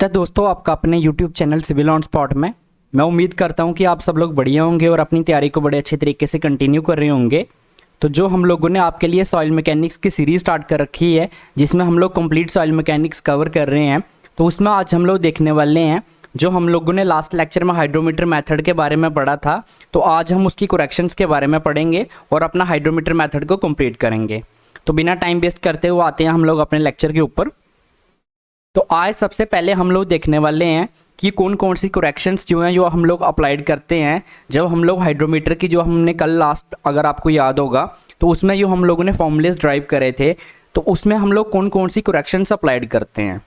तो दोस्तों आपका अपने YouTube channel civil on spot में मैं उम्मीद करता हूं कि आप सब लोग बढ़िया होंगे और अपनी तैयारी को बड़े अच्छे तरीके से कंटिन्यू कर रहे होंगे। तो जो हम लोगों ने आपके लिए सॉइल मैकेनिक्स की सीरीज़ स्टार्ट कर रखी है जिसमें हम लोग कंप्लीट सॉइल मैकेनिक्स कवर कर रहे हैं, तो उसमें आज हम लोग देखने वाले हैं जो हम लोगों ने लास्ट लेक्चर में हाइड्रोमीटर मेथड के बारे में पढ़ा था। तो आज हम उसकी करेक्शंस के बारे में पढ़ेंगे और अपना हाइड्रोमीटर मेथड को कंप्लीट करेंगे। तो बिना टाइम वेस्ट करते हुए आते हैं हम लोग अपने लेक्चर के ऊपर। तो आज सबसे पहले हम लोग देखने वाले हैं कि कौन कौन सी करेक्शंस जो हैं जो हम लोग अप्लाइड करते हैं जब हम लोग हाइड्रोमीटर की, जो हमने कल लास्ट अगर आपको याद होगा तो उसमें जो हम लोगों ने फॉर्मूलेस ड्राइव करे थे, तो उसमें हम लोग कौन कौन सी करेक्शंस अप्लाइड करते हैं।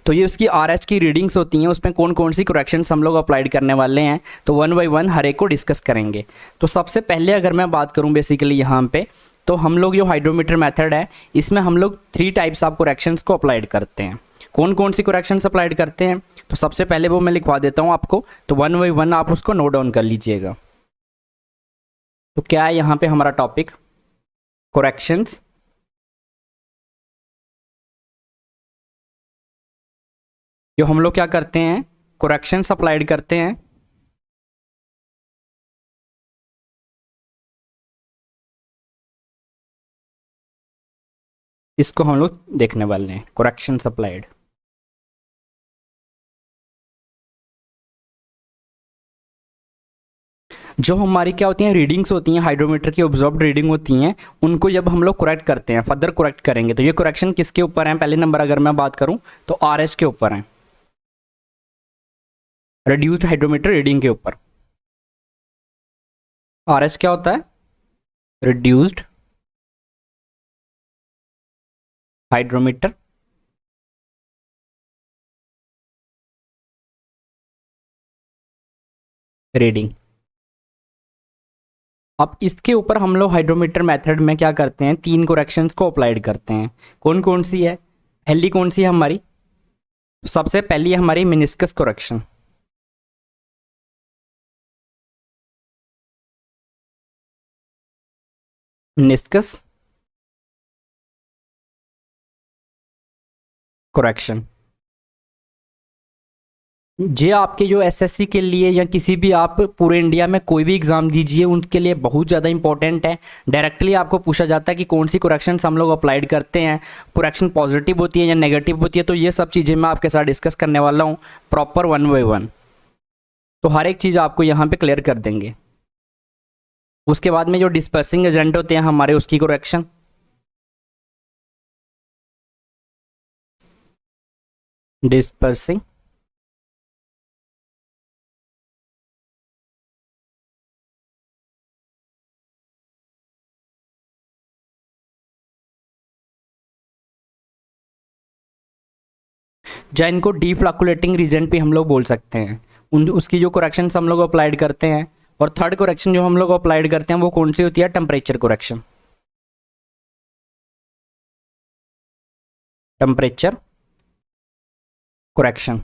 तो ये उसकी RH की रीडिंग्स होती हैं, उसमें कौन कौन सी करेक्शंस हम लोग अप्लाइड करने वाले हैं, तो वन बाई वन हर एक को डिस्कस करेंगे। तो सबसे पहले अगर मैं बात करूं बेसिकली यहाँ पे, तो हम लोग जो हाइड्रोमीटर मेथड है इसमें हम लोग 3 टाइप्स ऑफ करेक्शंस को अप्लाइड करते हैं। कौन कौन सी करेक्शंस अप्लाइड करते हैं, तो सबसे पहले वो मैं लिखवा देता हूँ आपको, तो वन बाई वन आप उसको नोट डाउन कर लीजिएगा। तो क्या है यहाँ पे हमारा टॉपिक, करेक्शंस। जो हम लोग क्या करते हैं, करेक्शंस अप्लाइड करते हैं। इसको हम लोग देखने वाले हैं, करेक्शंस अप्लाइड। जो हमारी क्या होती हैं, रीडिंग्स होती हैं, हाइड्रोमीटर की ऑब्जर्व्ड रीडिंग होती हैं, उनको जब हम लोग करेक्ट करते हैं, फर्दर करेक्ट करेंगे, तो ये करेक्शन किसके ऊपर है, पहले नंबर अगर मैं बात करूं तो RH के ऊपर है, रिड्यूस्ड हाइड्रोमीटर रीडिंग के ऊपर। RH क्या होता है, रिड्यूस्ड हाइड्रोमीटर रीडिंग। अब इसके ऊपर हम लोग हाइड्रोमीटर मेथड में क्या करते हैं, 3 करेक्शंस को अप्लाइड करते हैं। कौन कौन सी है, पहली कौन सी है हमारी, सबसे पहली है हमारी मेनिस्कस करेक्शन। मेनिस्कस करेक्शन, ये आपके जो SSC के लिए या किसी भी आप पूरे इंडिया में कोई भी एग्जाम दीजिए उनके लिए बहुत ज़्यादा इंपॉर्टेंट है। डायरेक्टली आपको पूछा जाता है कि कौन सी करेक्शंस हम लोग अप्लाइड करते हैं, करेक्शन पॉजिटिव होती है या नेगेटिव होती है। तो ये सब चीज़ें मैं आपके साथ डिस्कस करने वाला हूँ प्रॉपर वन बाई वन। तो हर एक चीज़ आपको यहाँ पे क्लियर कर देंगे। उसके बाद में जो डिस्पर्सिंग एजेंट होते हैं हमारे, उसकी करेक्शन, डिस्पर्सिंग या इनको डीफ्लक्चुएटिंग रीजेंट भी हम लोग बोल सकते हैं, उन उसकी जो करेक्शन हम लोग अप्लाइड करते हैं। और थर्ड करेक्शन जो हम लोग अप्लाइड करते हैं वो कौन सी होती है, टेम्परेचर करेक्शन। Temperature correction.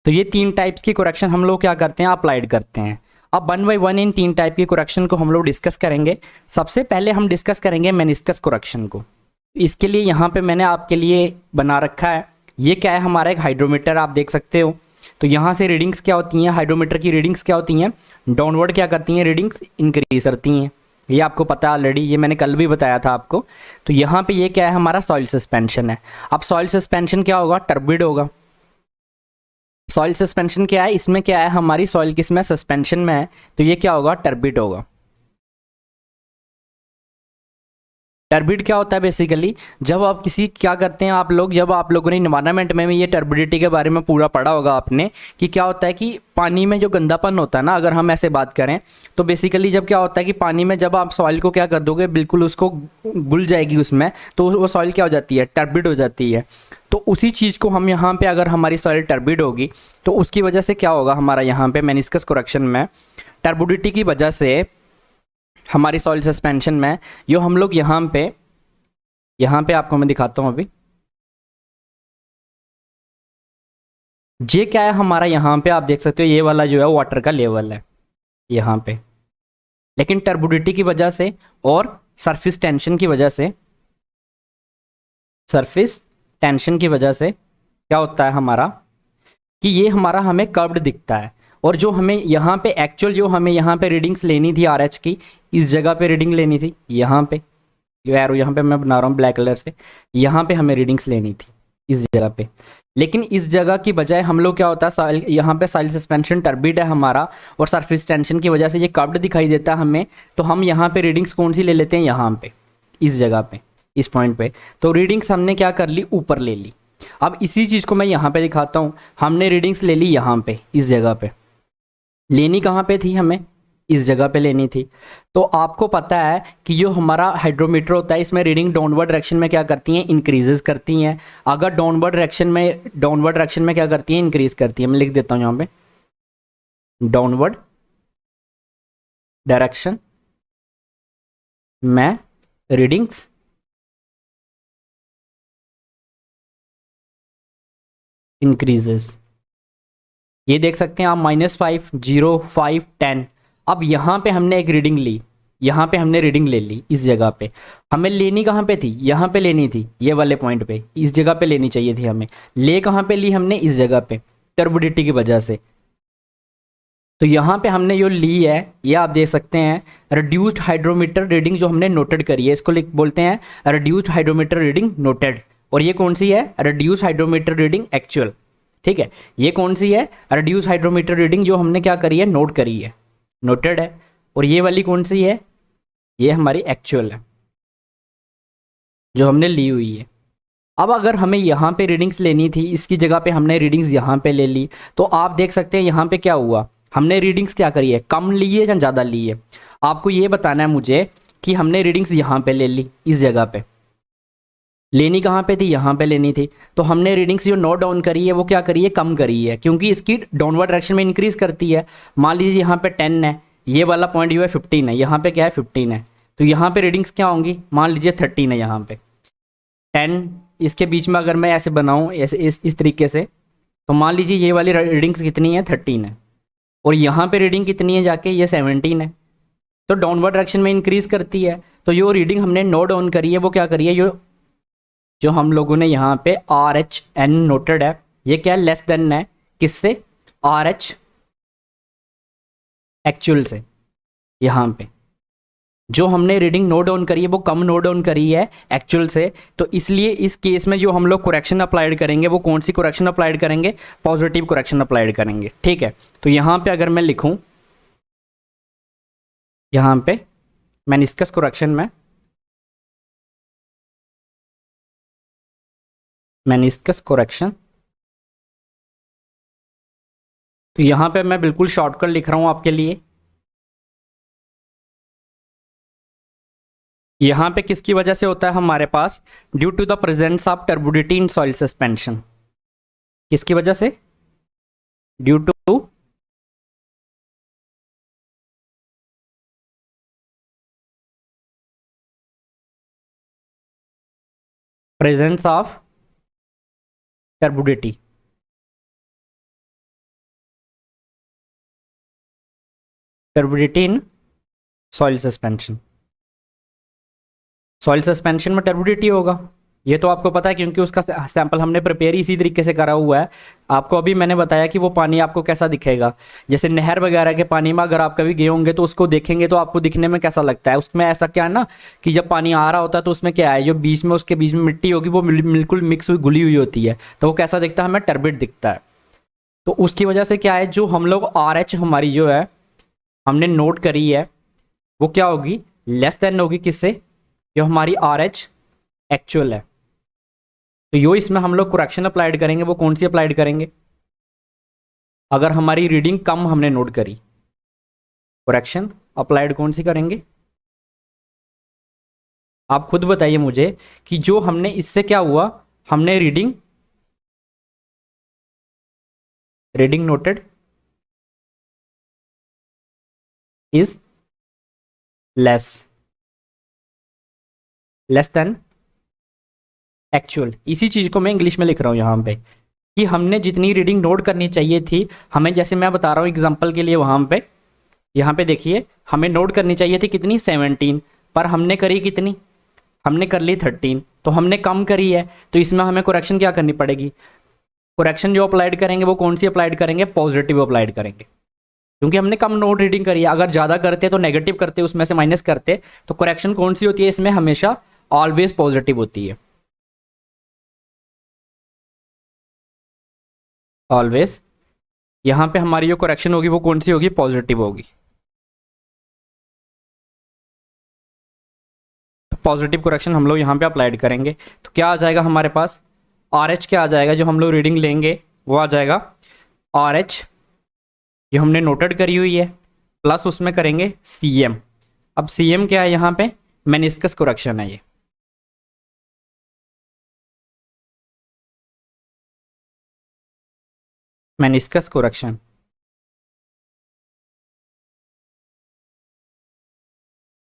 तो ये 3 टाइप्स की करेक्शन हम लोग क्या करते हैं, अप्लाइड करते हैं। अब one by one in 3 type की करेक्शन को हम लोग डिस्कस करेंगे। सबसे पहले हम डिस्कस करेंगे मेनिस्कस करेक्शन को। इसके लिए यहाँ पे मैंने आपके लिए बना रखा है, ये क्या है, हमारा एक हाइड्रोमीटर आप देख सकते हो। तो यहाँ से रीडिंग्स क्या होती हैं, हाइड्रोमीटर की रीडिंग्स क्या होती हैं, डाउनवर्ड क्या करती हैं, रीडिंग्स इंक्रीज करती हैं। ये आपको पता है ऑलरेडी, ये मैंने कल भी बताया था आपको। तो यहाँ पे ये क्या है, हमारा सॉइल सस्पेंशन है। अब सॉइल सस्पेंशन क्या होगा, टर्बिड होगा। सॉइल सस्पेंशन क्या है, इसमें क्या है, हमारी सॉइल किसमें, सस्पेंशन में है, तो ये क्या होगा, टर्बिड होगा। टर्बिड क्या होता है, बेसिकली जब आप किसी क्या करते हैं आप लोग, जब आप लोगों ने इन्वायरमेंट में ये टर्बिडिटी के बारे में पूरा पढ़ा होगा आपने, कि क्या होता है कि पानी में जो गंदापन होता है ना, अगर हम ऐसे बात करें तो बेसिकली जब क्या होता है कि पानी में जब आप सॉइल को क्या कर दोगे, बिल्कुल उसको घुल जाएगी उसमें, तो वो सॉइल क्या हो जाती है, टर्बिड हो जाती है। तो उसी चीज़ को हम यहाँ पे, अगर हमारी सॉइल टर्बिड होगी तो उसकी वजह से क्या होगा, हमारा यहाँ पे मेनिस्कस करेक्शन में टर्बिडिटी की वजह से हमारी सॉइल सस्पेंशन में जो हम लोग यहाँ पे आपको मैं दिखाता हूँ अभी, ये क्या है हमारा, यहाँ पे आप देख सकते हो ये वाला जो है वाटर का लेवल है यहाँ पे, लेकिन टर्बुडिटी की वजह से और सरफेस टेंशन की वजह से सरफेस टेंशन की वजह से क्या होता है हमारा कि ये हमारा हमें कर्व्ड दिखता है, और जो हमें यहाँ पे एक्चुअल जो हमें यहाँ पे रीडिंग्स लेनी थी आर एच की, इस जगह पे रीडिंग लेनी थी, यहाँ पे जो एरो यहाँ पे मैं बना रहा हूँ ब्लैक कलर से, यहाँ पे हमें रीडिंग्स लेनी थी इस जगह पे। लेकिन इस जगह की बजाय हम लोग क्या होता है सॉइल, यहाँ पे सॉइल सस्पेंशन टर्बिड है हमारा, और सरफेस टेंशन की वजह से ये कर्व्ड दिखाई देता है हमें, तो हम यहाँ पे रीडिंग्स कौन सी ले लेते हैं, यहाँ पे इस जगह पे, इस पॉइंट पे। तो रीडिंग्स हमने क्या कर ली, ऊपर ले ली। अब इसी चीज़ को मैं यहाँ पे दिखाता हूँ। हमने रीडिंग्स ले ली यहाँ पे, इस जगह पे। लेनी कहाँ पे थी हमें, इस जगह पे लेनी थी। तो आपको पता है कि जो हमारा हाइड्रोमीटर होता है इसमें रीडिंग डाउनवर्ड डायरेक्शन में क्या करती हैं, इंक्रीजेस करती हैं। अगर डाउनवर्ड डायरेक्शन में क्या करती हैं, इंक्रीज करती है। मैं लिख देता हूँ यहाँ पे, डाउनवर्ड डायरेक्शन में रीडिंग्स इंक्रीजेस। ये देख सकते हैं आप, -5, 0, 5, 10। अब यहाँ पे हमने एक रीडिंग ली, यहाँ पे हमने रीडिंग ले ली इस जगह पे। हमें लेनी कहाँ पे थी, यहाँ पे लेनी थी, ये वाले पॉइंट पे, इस जगह पे लेनी चाहिए थी हमें। ले कहाँ पे ली हमने, इस जगह पे, टर्बिडिटी की वजह से। तो यहाँ पे हमने जो ली है, ये आप देख सकते हैं रिड्यूस्ड हाइड्रोमीटर रीडिंग जो हमने नोटेड करी है, इसको लिख बोलते हैं रिड्यूस्ड हाइड्रोमीटर रीडिंग नोटेड। और ये कौन सी है, रिड्यूस्ड हाइड्रोमीटर रीडिंग एक्चुअल। ठीक है, ये कौन सी है, रिड्यूस्ड हाइड्रोमीटर रीडिंग जो हमने क्या करी है, नोट करी है, नोटेड है। और ये वाली कौन सी है, ये हमारी एक्चुअल है जो हमने ली हुई है। अब अगर हमें यहाँ पे रीडिंग्स लेनी थी, इसकी जगह पे हमने रीडिंग्स यहाँ पे ले ली, तो आप देख सकते हैं यहाँ पे क्या हुआ, हमने रीडिंग्स क्या करी है, कम ली है या ज़्यादा ली है। आपको ये बताना है मुझे कि हमने रीडिंग्स यहाँ पे ले ली, इस जगह पे लेनी कहाँ पे थी, यहाँ पे लेनी थी। तो हमने रीडिंग्स जो नोट डाउन करी है वो क्या करी है, कम करी है, क्योंकि इसकी डाउनवर्ड डायरेक्शन में इंक्रीज करती है। मान लीजिए यहाँ पे 10 है, ये वाला पॉइंट जो है 15 है, यहाँ पे क्या है 15 है, तो यहाँ पे रीडिंग्स क्या होंगी, मान लीजिए 13 है, यहाँ पे 10, इसके बीच में अगर मैं ऐसे बनाऊँ, ऐसे इस तरीके से, तो मान लीजिए ये वाली रीडिंग्स कितनी है, 13 है, और यहाँ पे रीडिंग कितनी है जाके, ये 17 है। तो डाउनवर्ड डायरेक्शन में इंक्रीज करती है। तो जो रीडिंग हमने नोट डाउन करी है वो क्या करी है, जो हम लोगों ने यहाँ पे RHN नोटेड है, ये क्या है, लेस देन है, किससे, RH एक्चुअल से। यहाँ पे जो हमने रीडिंग नोट डाउन करी है वो कम नोट डाउन करी है एक्चुअल से। तो इसलिए इस केस में जो हम लोग करेक्शन अप्लाइड करेंगे वो कौन सी करेक्शन अप्लाइड करेंगे, पॉजिटिव करेक्शन अप्लाइड करेंगे। ठीक है, तो यहाँ पे अगर मैं लिखूँ, यहाँ पे मेनिस्कस करेक्शन में, मेनिस्कस करेक्शन, तो यहाँ पे मैं बिल्कुल शॉर्टकट लिख रहा हूँ आपके लिए। यहाँ पे किसकी वजह से होता है हमारे पास, due to the presence of turbidity in soil suspension. किसकी वजह से, due to presence of turbidity, turbidity in soil suspension. Soil suspension में टर्बुडिटी होगा, ये तो आपको पता है, क्योंकि उसका सैंपल हमने प्रिपेयर इसी तरीके से करा हुआ है। आपको अभी मैंने बताया कि वो पानी आपको कैसा दिखेगा, जैसे नहर वगैरह के पानी में अगर आप कभी गए होंगे तो उसको देखेंगे तो आपको दिखने में कैसा लगता है। उसमें ऐसा क्या है ना कि जब पानी आ रहा होता है तो उसमें क्या है, जो बीच में उसके बीच में मिट्टी होगी वो बिल्कुल मिक्स हुई घुली हुई होती है, तो वो कैसा दिखता है, हमें टर्बिड दिखता है। तो उसकी वजह से क्या है, जो हम लोग RH हमारी जो है हमने नोट करी है वो क्या होगी, लेस देन होगी, किससे, जो हमारी RH एक्चुअल है। तो यो इसमें हम लोग करेक्शन अप्लाइड करेंगे, वो कौन सी अप्लाइड करेंगे, अगर हमारी रीडिंग कम हमने नोट करी, करेक्शन अप्लाइड कौन सी करेंगे, आप खुद बताइए मुझे कि जो हमने इससे क्या हुआ, हमने reading noted is less than actual. इसी चीज को मैं इंग्लिश में लिख रहा हूं यहां पे कि हमने जितनी रीडिंग नोट करनी चाहिए थी हमें, जैसे मैं बता रहा हूं एग्जांपल के लिए, वहां पे यहाँ पे देखिए हमें नोट करनी चाहिए थी कितनी, 17, पर हमने करी कितनी, हमने कर ली 13। तो हमने कम करी है, तो इसमें हमें करेक्शन क्या करनी पड़ेगी? करेक्शन जो अप्लाइड करेंगे वो कौन सी अप्लाइड करेंगे? पॉजिटिव अप्लाइड करेंगे, क्योंकि हमने कम नोट रीडिंग करी है। अगर ज़्यादा करते तो नेगेटिव करते, उसमें से माइनस करते, तो करेक्शन कौन सी होती है इसमें? हमेशा ऑलवेज पॉजिटिव होती है, ऑलवेज। यहाँ पे हमारी जो करेक्शन होगी वो कौन सी होगी? पॉजिटिव होगी। तो पॉजिटिव करेक्शन हम लोग यहाँ पे अप्लाइड करेंगे, तो क्या आ जाएगा हमारे पास? आर एच क्या आ जाएगा? जो हम लोग रीडिंग लेंगे वो आ जाएगा आर एच, जो हमने नोटेड करी हुई है, प्लस उसमें करेंगे सी एम। अब सी एम क्या है यहाँ पे? मेनिस्कस करेक्शन है ये। Meniscus correction.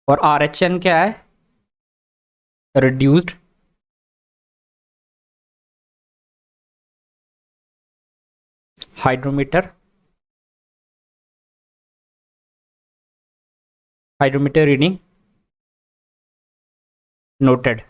और आर एच एन क्या है? Reduced hydrometer, hydrometer reading noted,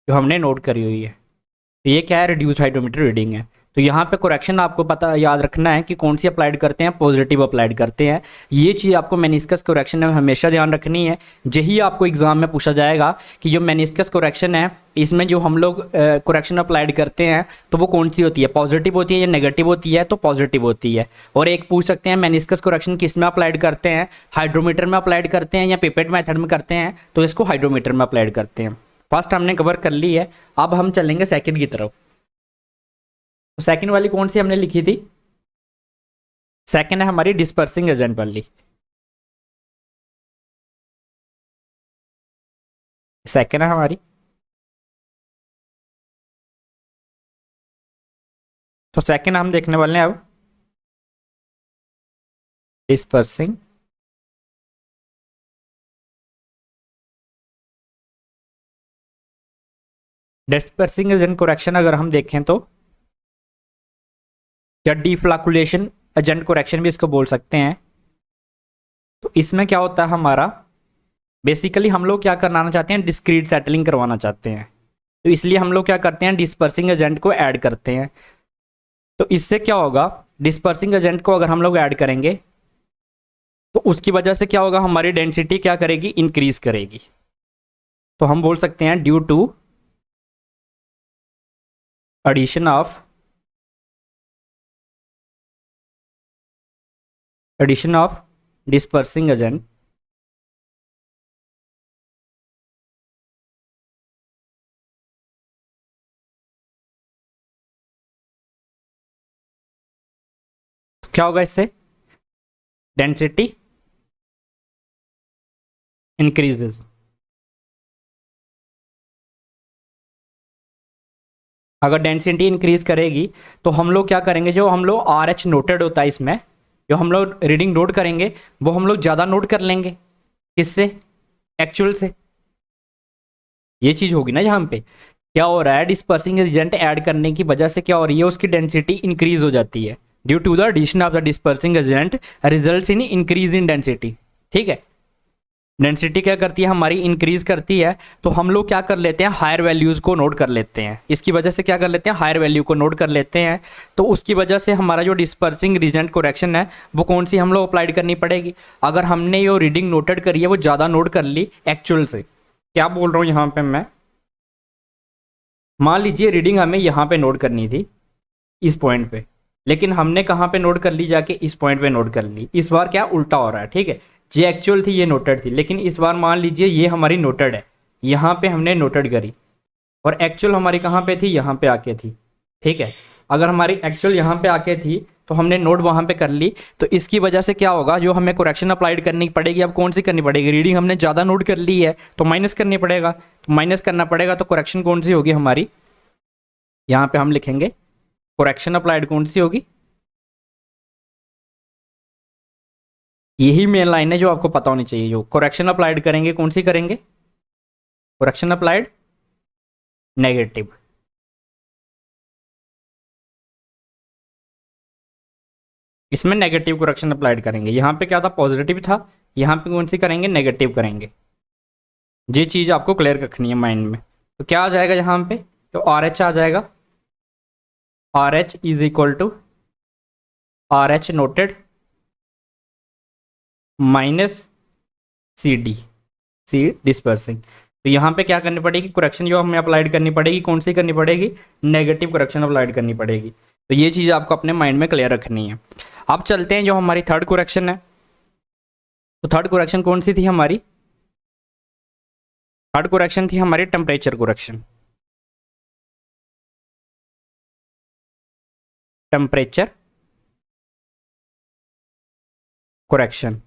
जो हमने नोट करी हुई है। तो ये क्या है? रिड्यूस हाइड्रोमीटर रीडिंग है। तो यहाँ पे करेक्शन आपको पता याद रखना है कि कौन सी अप्लाइड करते हैं? पॉजिटिव अप्लाइड करते हैं। ये चीज़ आपको मेनिस्कस करेक्शन में हमेशा ध्यान रखनी है। यही आपको एग्जाम में पूछा जाएगा कि जो मेनिस्कस करेक्शन है, इसमें जो हम लोग करेक्शन अप्लाइड करते हैं तो वो कौन सी होती है? पॉजिटिव होती है या नेगेटिव होती है? तो पॉजिटिव होती है। और एक पूछ सकते हैं मेनिस्कस करेक्शन किस में अप्लाइड करते हैं? हाइड्रोमीटर में अप्लाइड करते हैं या पिपेट मेथड में करते हैं? तो इसको हाइड्रोमीटर में अप्लाइड करते हैं। फर्स्ट हमने कवर कर ली है, अब हम चलेंगे सेकंड की तरफ। तो सेकंड वाली कौन सी हमने लिखी थी? सेकंड है हमारी डिस्पर्सिंग एजेंट वाली। सेकंड है हमारी, तो सेकंड हम देखने वाले हैं अब डिस्पर्सिंग डिस्पर्सिंग एजेंट करेक्शन। अगर हम देखें तो, या डिफ्लैकुलेशन एजेंट करेक्शन भी इसको बोल सकते हैं। तो इसमें क्या होता है हमारा? बेसिकली हम लोग क्या करवाना चाहते हैं? डिस्क्रीट सेटलिंग करवाना चाहते हैं। तो इसलिए हम लोग क्या करते हैं? डिस्पर्सिंग एजेंट को ऐड करते हैं। तो इससे क्या होगा? डिस्पर्सिंग एजेंट को अगर हम लोग ऐड करेंगे तो उसकी वजह से क्या होगा? हमारी डेंसिटी क्या करेगी? इंक्रीज करेगी। तो हम बोल सकते हैं due to addition of dispersing agent, क्या होगा इससे? Density increases. अगर डेंसिटी इंक्रीज करेगी तो हम लोग क्या करेंगे? जो हम लोग आर एच नोटेड होता है इसमें, जो हम लोग रीडिंग नोट करेंगे वो हम लोग ज़्यादा नोट कर लेंगे। किससे? एक्चुअल से। ये चीज़ होगी ना यहाँ पे। क्या हो रहा है? डिस्पर्सिंग एजेंट ऐड करने की वजह से क्या हो रही है? उसकी डेंसिटी इंक्रीज हो जाती है। Due to the addition of the dispersing agent results in increase in density. ठीक है, डेंसिटी क्या करती है? हमारी इंक्रीज करती है। तो हम लोग क्या कर लेते हैं? हायर वैल्यूज़ को नोट कर लेते हैं। इसकी वजह से क्या कर लेते हैं? हायर वैल्यू को नोट कर लेते हैं। तो उसकी वजह से हमारा जो डिस्पर्सिंग रीजेंट करेक्शन है वो कौन सी हम लोग अप्लाइड करनी पड़ेगी? अगर हमने जो रीडिंग नोटेड करी है वो ज़्यादा नोट कर ली एक्चुअल से। क्या बोल रहा हूँ यहाँ पे मैं? मान लीजिए रीडिंग हमें यहाँ पे नोट करनी थी इस पॉइंट पे, लेकिन हमने कहाँ पे नोट कर ली? जाके इस पॉइंट पे नोट कर ली। इस बार क्या उल्टा हो रहा है? ठीक है, ये एक्चुअल थी, ये नोटेड थी, लेकिन इस बार मान लीजिए ये हमारी नोटेड है, यहाँ पे हमने नोटेड करी, और एक्चुअल हमारी कहाँ पे थी? यहाँ पे आके थी। ठीक है, अगर हमारी एक्चुअल यहाँ पे आके थी तो हमने नोट वहाँ पे कर ली। तो इसकी वजह से क्या होगा? जो हमें करेक्शन अप्लाइड करनी पड़ेगी, अब कौन सी करनी पड़ेगी? रीडिंग हमने ज़्यादा नोट कर ली है तो माइनस करनी पड़ेगा। तो माइनस करना पड़ेगा, तो करेक्शन कौन सी होगी हमारी? यहाँ पे हम लिखेंगे करेक्शन अप्लाइड कौन सी होगी? यही मेन लाइन है जो आपको पता होनी चाहिए। जो करेक्शन अप्लाइड करेंगे कौन सी करेंगे? Correction applied negative. इसमें नेगेटिव करेक्शन अप्लाइड करेंगे। यहाँ पे क्या था? पॉजिटिव था, यहाँ पे कौन सी करेंगे? नेगेटिव करेंगे। ये चीज़ आपको क्लियर रखनी है माइंड में। तो क्या आ जाएगा यहाँ पे, तो आर एच आ जाएगा, R H is equal to R H noted minus C D, C dispersing. तो यहाँ पे क्या करनी पड़ेगी, करेक्शन जो हमें अप्लाइड करनी पड़ेगी, कौन सी करनी पड़ेगी, नेगेटिव करेक्शन अप्लाइड करनी पड़ेगी। तो ये चीज़ आपको अपने माइंड में क्लियर रखनी है। अब चलते हैं जो हमारी थर्ड करेक्शन है। तो थर्ड करेक्शन कौन सी थी हमारी, थर्ड करेक्शन थी हमारी टेम्परेचर करेक्शन, टेम्परेचर करेक्शन।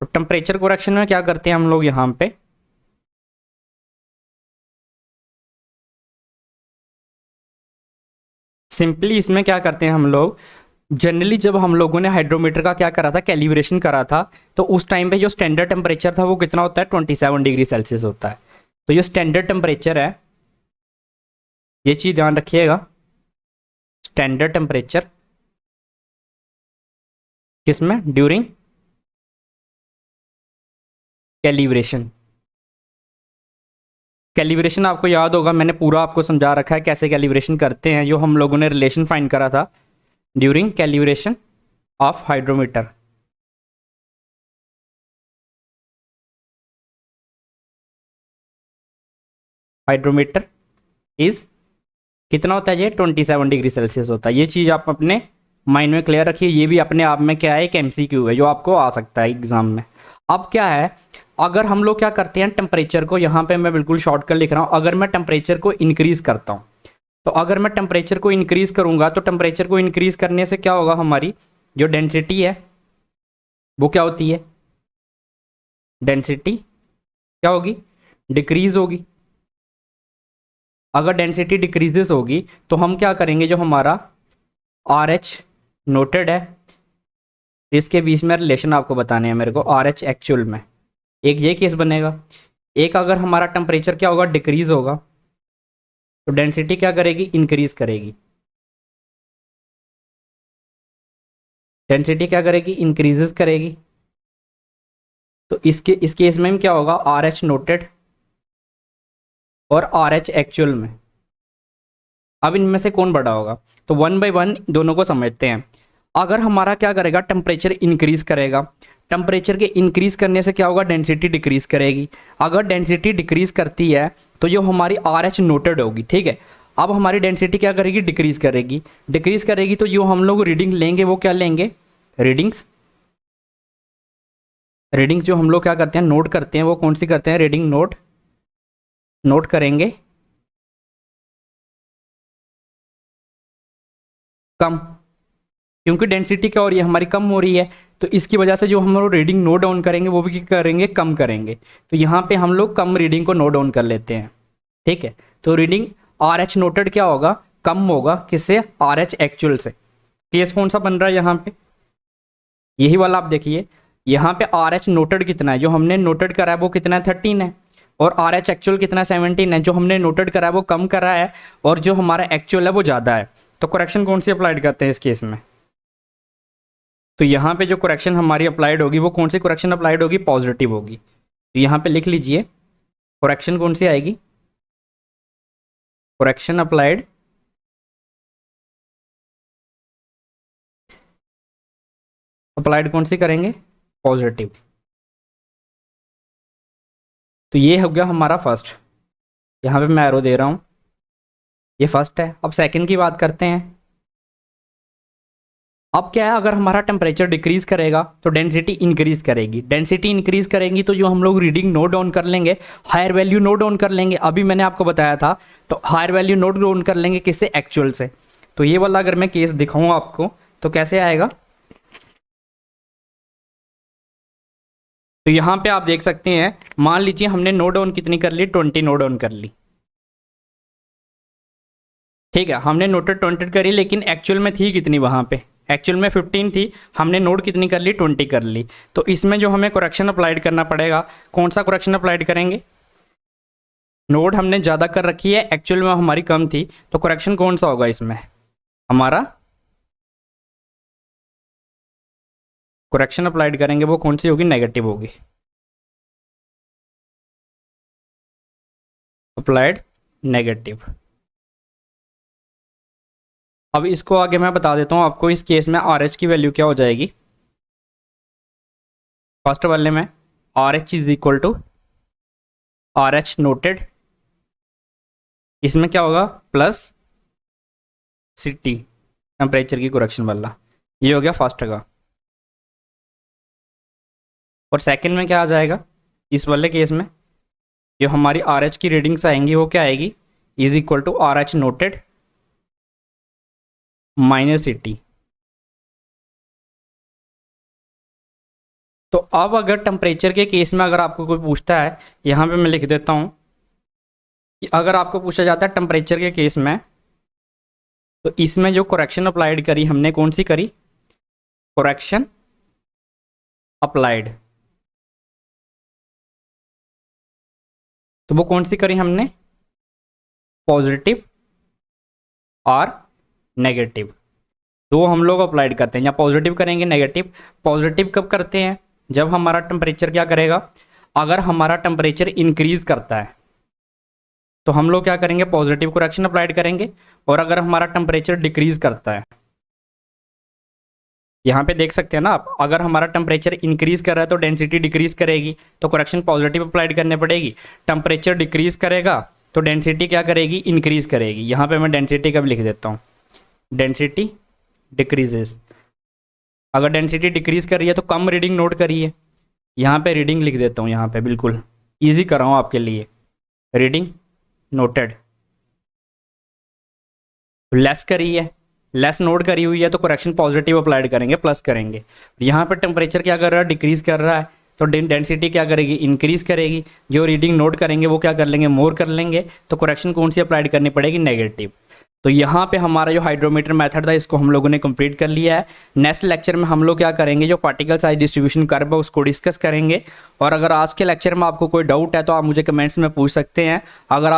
तो टेम्परेचर करेक्शन में क्या करते हैं हम लोग यहाँ पे, सिंपली इसमें क्या करते हैं हम लोग, जनरली जब हम लोगों ने हाइड्रोमीटर का क्या करा था, कैलिब्रेशन करा था, तो उस टाइम पे जो स्टैंडर्ड टेम्परेचर था वो कितना होता है, 27 डिग्री सेल्सियस होता है। तो ये स्टैंडर्ड टेम्परेचर है, ये चीज़ ध्यान रखिएगा, स्टैंडर्ड टेम्परेचर किसमें, ड्यूरिंग कैलिब्रेशन। कैलिब्रेशन आपको याद होगा, मैंने पूरा आपको समझा रखा है कैसे कैलिब्रेशन करते हैं, जो हम लोगों ने रिलेशन फाइंड करा था during calibration of hydrometer. Hydrometer is कितना होता है, ये 27 डिग्री सेल्सियस होता है। ये चीज़ आप अपने माइंड में क्लियर रखिए, ये भी अपने आप में क्या है, एक एमसीक्यू है जो आपको आ सकता है एग्जाम में। अब क्या है, अगर हम लोग क्या करते हैं टेम्परेचर को, यहाँ पे मैं बिल्कुल शॉर्ट कर लिख रहा हूँ, अगर मैं टेम्परेचर को इंक्रीज करता हूँ, तो अगर मैं टेम्परेचर को इंक्रीज करूँगा तो टेम्परेचर को इंक्रीज करने से क्या होगा, हमारी जो डेंसिटी है वो क्या होती है, डेंसिटी क्या होगी, डिक्रीज होगी। अगर डेंसिटी डिक्रीजेस होगी तो हम क्या करेंगे, जो हमारा आर एच नोटेड है, इसके बीच में रिलेशन आपको बताने हैं मेरे को, आर एच एक्चुअल में एक ये केस बनेगा, एक अगर हमारा टेम्परेचर क्या होगा, डिक्रीज होगा, तो डेंसिटी क्या करेगी, इंक्रीज करेगी। डेंसिटी क्या करेगी, इंक्रीजेस करेगी। तो इस केस में क्या होगा, आर एच नोटेड और आर एच एक्चुअल में, अब इनमें से कौन बड़ा होगा, तो वन बाय वन दोनों को समझते हैं। अगर हमारा क्या करेगा, टेम्परेचर इंक्रीज करेगा, टेम्परेचर के इंक्रीज करने से क्या होगा, डेंसिटी डिक्रीज करेगी। अगर डेंसिटी डिक्रीज करती है तो जो हमारी आर एच नोटेड होगी, ठीक है, अब हमारी डेंसिटी क्या करेगी, डिक्रीज करेगी। डिक्रीज करेगी तो जो हम लोग रीडिंग लेंगे वो क्या लेंगे, रीडिंग्स, रीडिंग्स जो हम लोग क्या करते हैं, नोट करते हैं, वो कौन सी करते हैं, रीडिंग नोट करेंगे कम, क्योंकि डेंसिटी क्या हो रही है, हमारी कम हो रही है, तो इसकी वजह से जो हम लोग रीडिंग नोट डाउन करेंगे वो भी क्या करेंगे, कम करेंगे। तो यहाँ पे हम लोग कम रीडिंग को नोट डाउन कर लेते हैं, ठीक है। तो रीडिंग आर एच नोटेड क्या होगा, कम होगा, किससे, आर एच एक्चुअल से। केस कौन सा बन रहा है यहाँ पे, यही वाला आप देखिए, यहाँ पे आर एच नोटेड कितना है, जो हमने नोटेड करा है वो कितना है, 13 है, और आर एच एक्चुअल कितना है, 17 है। जो हमने नोटेड करा है वो कम करा है, और जो हमारा एक्चुअल है वो ज़्यादा है। तो करेक्शन कौन सी अप्लाइड करते हैं इस केस में, तो यहाँ पे जो करेक्शन हमारी अप्लाइड होगी वो कौन सी करेक्शन अप्लाइड होगी, पॉजिटिव होगी। तो यहाँ पे लिख लीजिए करेक्शन कौन सी आएगी, करेक्शन अप्लाइड अप्लाइड कौन सी करेंगे, पॉजिटिव। तो ये हो गया हमारा फर्स्ट, यहाँ पे मैं एरो दे रहा हूँ, ये फर्स्ट है। अब सेकंड की बात करते हैं। अब क्या है, अगर हमारा टेम्परेचर डिक्रीज करेगा तो डेंसिटी इंक्रीज करेगी, डेंसिटी इंक्रीज करेंगी तो जो हम लोग रीडिंग नोट डाउन कर लेंगे, हायर वैल्यू नोट डाउन कर लेंगे, अभी मैंने आपको बताया था। तो हायर वैल्यू नोट डाउन कर लेंगे किससे, एक्चुअल से। तो ये वाला अगर मैं केस दिखाऊँ आपको तो कैसे आएगा, तो यहाँ पे आप देख सकते हैं, मान लीजिए हमने नोट डाउन कितनी कर ली, 20 नोट डाउन कर ली, ठीक है, हमने नोटेड 20 करी, लेकिन एक्चुअल में थी कितनी वहाँ पे, एक्चुअल में 15 थी, हमने नोट कितनी कर ली, 20 कर ली। तो इसमें जो हमें करेक्शन अप्लाइड करना पड़ेगा, कौन सा करेक्शन अप्लाइड करेंगे, नोट हमने ज़्यादा कर रखी है, एक्चुअल में हमारी कम थी, तो करेक्शन कौन सा होगा इसमें, हमारा करेक्शन अप्लाइड करेंगे वो कौन सी होगी, नेगेटिव होगी। Applied negative. अब इसको आगे मैं बता देता हूँ आपको, इस केस में आर एच की वैल्यू क्या हो जाएगी। फर्स्ट वाले में R H is equal to R H noted, इसमें क्या होगा प्लस सी टी टेम्परेचर की करेक्शन वाला, ये हो गया फर्स्ट का। और सेकंड में क्या आ जाएगा, इस वाले केस में जो हमारी आर एच की रीडिंग्स आएंगी वो क्या आएगी, is equal to R H noted minus C T. तो अब अगर टेम्परेचर के केस में अगर आपको कोई पूछता है, यहाँ पे मैं लिख देता हूँ कि अगर आपको पूछा जाता है टेम्परेचर के केस में, तो इसमें जो करेक्शन अप्लाइड करी हमने, कौन सी करी, करेक्शन अप्लाइड, तो वो कौन सी करी हमने, पॉजिटिव और नेगेटिव, दो हम लोग अप्लाइड करते हैं। या पॉजिटिव करेंगे नेगेटिव। पॉजिटिव कब करते हैं, जब हमारा टेम्परेचर क्या करेगा, अगर हमारा टेम्परेचर इंक्रीज करता है तो हम लोग क्या करेंगे, पॉजिटिव करेक्शन अप्लाइड करेंगे। और अगर हमारा टेम्परेचर डिक्रीज करता है, यहाँ पे देख सकते हैं ना आप, अगर हमारा टेम्परेचर इंक्रीज कर रहा है तो डेंसिटी डिक्रीज करेगी, तो करेक्शन पॉजिटिव अप्लाइड करने पड़ेगी। टेम्परेचर डिक्रीज करेगा तो डेंसिटी क्या करेगी, इंक्रीज करेगी। यहाँ पे मैं डेंसिटी का भी लिख देता हूँ, डेंसिटी डिक्रीजेस। अगर डेंसिटी डिक्रीज कर रही है तो कम रीडिंग नोट करिए, यहाँ पे रीडिंग लिख देता हूँ, यहाँ पे बिल्कुल ईजी कर रहा हूँ आपके लिए, रीडिंग नोटेड। लेस करी है, लेस नोट करी हुई है तो करेक्शन पॉजिटिव अप्लाइड करेंगे, प्लस करेंगे। यहाँ पे टेम्परेचर क्या कर रहा है, डिक्रीज कर रहा है, तो डेंसिटी क्या करेगी, इंक्रीज करेगी। जो रीडिंग नोट करेंगे वो क्या कर लेंगे, मोर कर लेंगे, तो करेक्शन कौन सी अप्लाइड करनी पड़ेगी, नेगेटिव। तो यहाँ पे हमारा जो हाइड्रोमीटर मेथड था इसको हम लोगों ने कंप्लीट कर लिया है। नेक्स्ट लेक्चर में हम लोग क्या करेंगे, जो पार्टिकल साइज डिस्ट्रीब्यूशन कर्व है उसको डिस्कस करेंगे। और अगर आज के लेक्चर में आपको कोई डाउट है तो आप मुझे कमेंट्स में पूछ सकते हैं। अगर